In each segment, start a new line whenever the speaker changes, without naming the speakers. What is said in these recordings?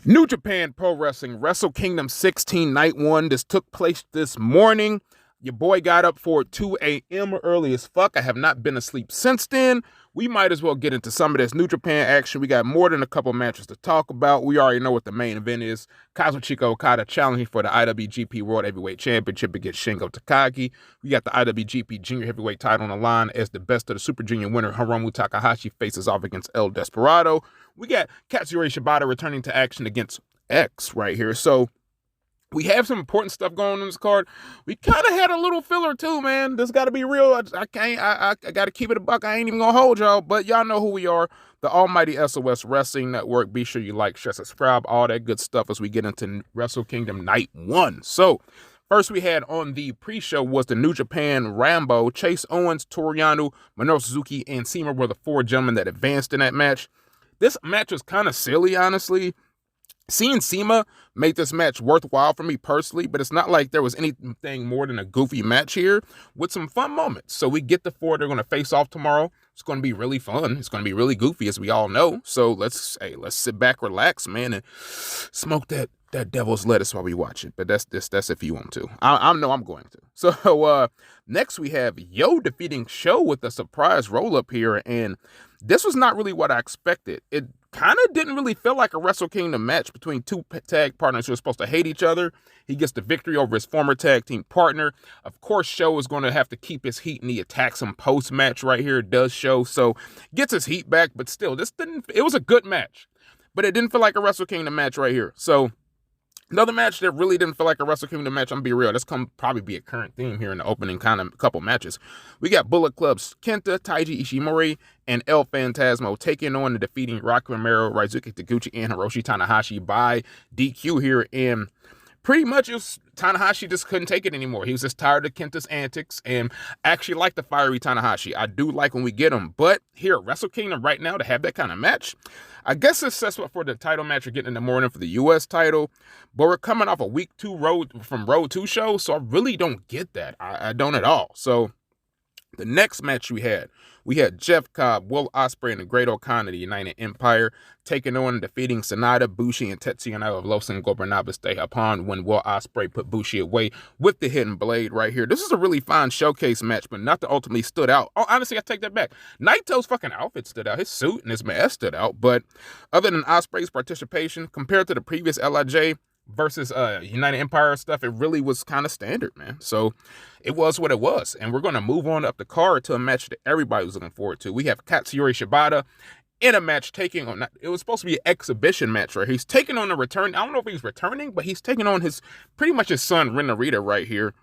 New Japan Pro Wrestling Wrestle Kingdom 16 Night 1. This took place this morning. Your boy got up for 2 a.m. early as fuck. I have not been asleep since then. We might as well get into some of this New Japan action. We got more than a couple matches to talk about. We already know what the main event is. Kazuchika Okada challenging for the IWGP World Heavyweight Championship against Shingo Takagi. We got the IWGP Jr Heavyweight title on the line as the best of the Super Junior winner Hiromu Takahashi faces off against El Desperado. We got Katsuyori Shibata returning to action against X right here. So we have some important stuff going on in this card. We kind of had a little filler too, man. This got to be real. I got to keep it a buck. I ain't even going to hold y'all, but y'all know who we are. The almighty SOS Wrestling Network. Be sure you like, share, subscribe, all that good stuff as we get into Wrestle Kingdom Night 1. So first we had on the pre-show was the New Japan Ranbo. Chase Owens, Toru Yano, Minoru Suzuki, and Seema were the four gentlemen that advanced in that match. This match was kind of silly, honestly. Seeing Seema made this match worthwhile for me personally, but it's not like there was anything more than a goofy match here with some fun moments. So we get the four. They're going to face off tomorrow. It's going to be really fun. It's going to be really goofy, as we all know. So let's sit back, relax, man, and smoke that devil's lettuce while we watch it. But that's if you want to. I know I'm going to. So next we have Yo defeating Sho with a surprise roll-up here, and this was not really what I expected. It kind of didn't really feel like a Wrestle Kingdom match between two tag partners who are supposed to hate each other. He gets the victory over his former tag team partner. Of course, Sho is going to have to keep his heat, and he attacks him post-match right here. It does Sho, so gets his heat back, but still, it was a good match, but it didn't feel like a Wrestle Kingdom match right here. So another match that really didn't feel like a Wrestle Kingdom match, I'm going to be real. That's probably be a current theme here in the opening kind of couple matches. We got Bullet Club's Kenta, Taiji Ishimori, and El Phantasmo taking on the defeating Rocky Romero, Ryusuke Taguchi, and Hiroshi Tanahashi by DQ here. And pretty much Tanahashi just couldn't take it anymore. He was just tired of Kenta's antics, and I actually like the fiery Tanahashi. I do like when we get him, but here at Wrestle Kingdom right now to have that kind of match, I guess it's sets up for the title match we're getting in the morning for the U.S. title, but we're coming off a week 2 Road 2 show, so I really don't get that. I don't at all. So the next match we had Jeff Cobb, Will Ospreay, and the Great O'Connor, the United Empire, taking on and defeating Sanada, Bushi, and Tetsuya Naito of Los Ingobernables de Japón when Will Ospreay put Bushi away with the hidden blade right here. This is a really fine showcase match, but not that ultimately stood out. Oh, honestly, I take that back. Naito's fucking outfit stood out. His suit and his mask stood out, but other than Ospreay's participation, compared to the previous LIJ versus United Empire stuff, it really was kind of standard, man. So it was what it was. And we're going to move on up the card to a match that everybody was looking forward to. We have Katsuyori Shibata in a match taking on, it was supposed to be an exhibition match, right? He's taking on a return. I don't know if he's returning, but he's taking on pretty much his son, Ren Narita, right here.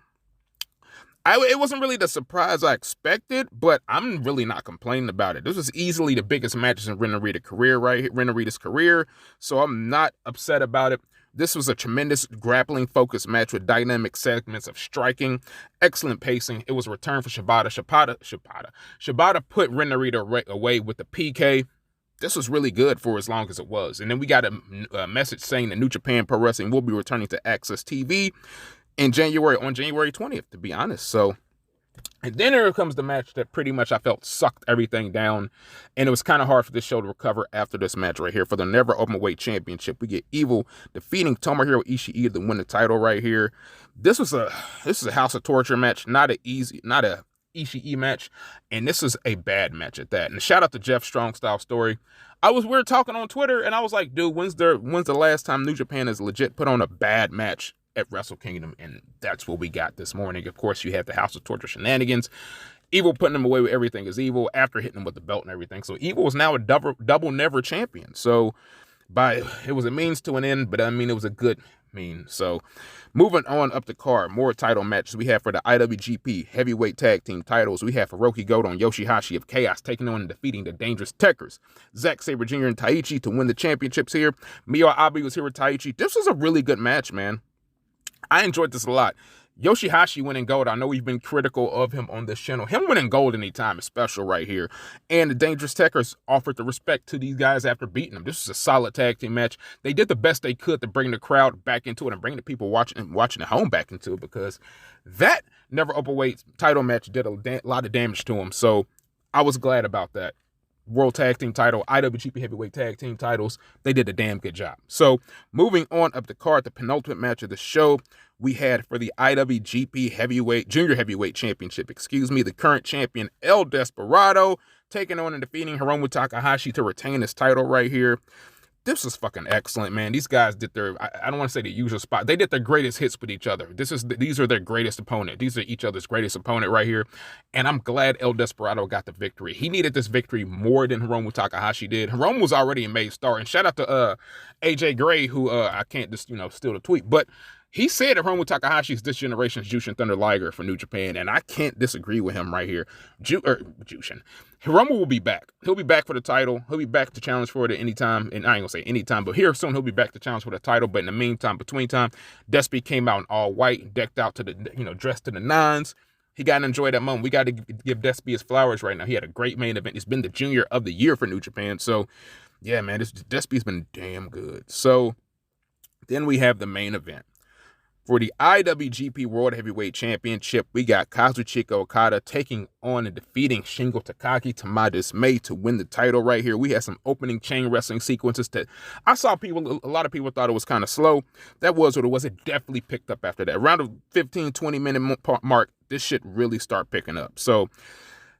It wasn't really the surprise I expected, but I'm really not complaining about it. This was easily the biggest matches in Ren Narita's career, so I'm not upset about it. This was a tremendous grappling-focused match with dynamic segments of striking, excellent pacing. It was a return for Shibata. Shibata put Ren Narita away with the PK. This was really good for as long as it was. And then we got a message saying that New Japan Pro Wrestling will be returning to Access TV on January 20th, to be honest. So, and then here comes the match that pretty much I felt sucked everything down, and it was kind of hard for this show to recover after this match right here. For the Never Openweight Championship, we get Evil defeating Tomohiro Ishii to win the title right here. This is a House of Torture match, not a Ishii match, and this is a bad match at that. And shout out to Jeff Strong Style Story. We were talking on Twitter, and I was like, dude, when's the last time New Japan has legit put on a bad match at Wrestle Kingdom? And that's what we got this morning. Of course, you have the House of Torture shenanigans. Evil putting him away with Everything Is Evil after hitting him with the belt and everything. So Evil is now a double never champion. So it was a means to an end, but I mean, it was a good mean. So moving on up the card, more title matches we have for the IWGP Heavyweight Tag Team titles. We have Hirooki Goto and Yoshihashi of Chaos taking on and defeating the Dangerous Tekkers. Zack Sabre Jr. and Taichi to win the championships here. Mio Abe was here with Taichi. This was a really good match, man. I enjoyed this a lot. Yoshihashi winning gold. I know we've been critical of him on this channel. Him winning gold anytime is special right here. And the Dangerous Tekkers offered the respect to these guys after beating them. This was a solid tag team match. They did the best they could to bring the crowd back into it and bring the people watching at home back into it, because that Never Openweight title match did a lot of damage to them. So I was glad about that. World Tag Team title, IWGP Heavyweight Tag Team titles. They did a damn good job. So moving on up the card, the penultimate match of the show, we had for the IWGP Junior Heavyweight Championship, the current champion El Desperado taking on and defeating Hiromu Takahashi to retain his title right here. This was fucking excellent, man. These guys did their, I don't want to say the usual spot. They did their greatest hits with each other. These are their greatest opponent. These are each other's greatest opponent right here. And I'm glad El Desperado got the victory. He needed this victory more than Hiromu Takahashi did. Hiromu was already a made star. And shout out to AJ Gray, who I can't just, steal the tweet. But he said that Hiromu Takahashi is this generation's Jushin Thunder Liger for New Japan, and I can't disagree with him right here. Jushin. Hiromu will be back. He'll be back for the title. He'll be back to challenge for it at any time, and I ain't gonna say any time, but here soon he'll be back to challenge for the title. But in the meantime, between time, Despy came out in all white, decked out to the, dressed to the nines. He got to enjoy that moment. We got to give Despy his flowers right now. He had a great main event. He's been the Junior of the Year for New Japan. So, yeah, man, Despy's been damn good. So, then we have the main event. For the IWGP World Heavyweight Championship, we got Kazuchika Okada taking on and defeating Shingo Takagi to my dismay to win the title right here. We had some opening chain wrestling sequences that I saw a lot of people thought it was kind of slow. That was what it was. It definitely picked up after that. Around the 15, 20-minute mark, this shit really start picking up. So,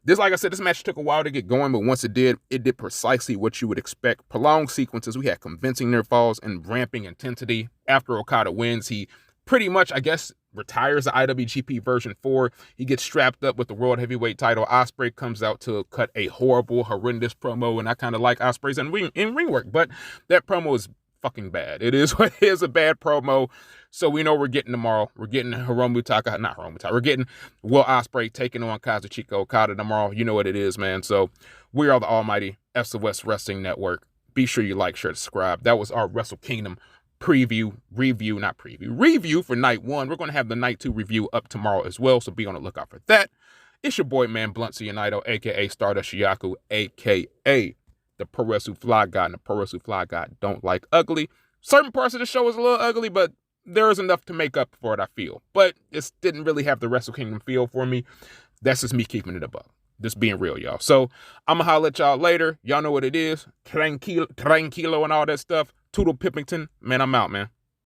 like I said, this match took a while to get going, but once it did precisely what you would expect. Prolonged sequences. We had convincing near falls and ramping intensity. After Okada wins, he pretty much, I guess, retires the IWGP version 4. He gets strapped up with the World Heavyweight title. Ospreay comes out to cut a horrendous promo, and I kind of like Ospreay's in ring work, but that promo is fucking bad. It is a bad promo. So we know we're getting tomorrow. We're getting we're getting Will Ospreay taking on Kazuchika Okada tomorrow. You know what it is, man. So we are the almighty F's of West Wrestling Network. Be sure you like, share, subscribe. That was our Wrestle Kingdom review for night 1. We're going to have the night 2 review up tomorrow as well, so be on the lookout for that. It's your boy, man, Blunt Cianito, a.k.a. Stardust Shiyaku, a.k.a. the Pro Wrestling Fly God, and the Pro Wrestling Fly God don't like ugly. Certain parts of the show is a little ugly, but there is enough to make up for it, I feel. But it didn't really have the Wrestle Kingdom feel for me. That's just me keeping it above. Just being real, y'all. So, I'm going to holler at y'all later. Y'all know what it is. Tranquilo and all that stuff. Toodle Pippington. Man, I'm out, man.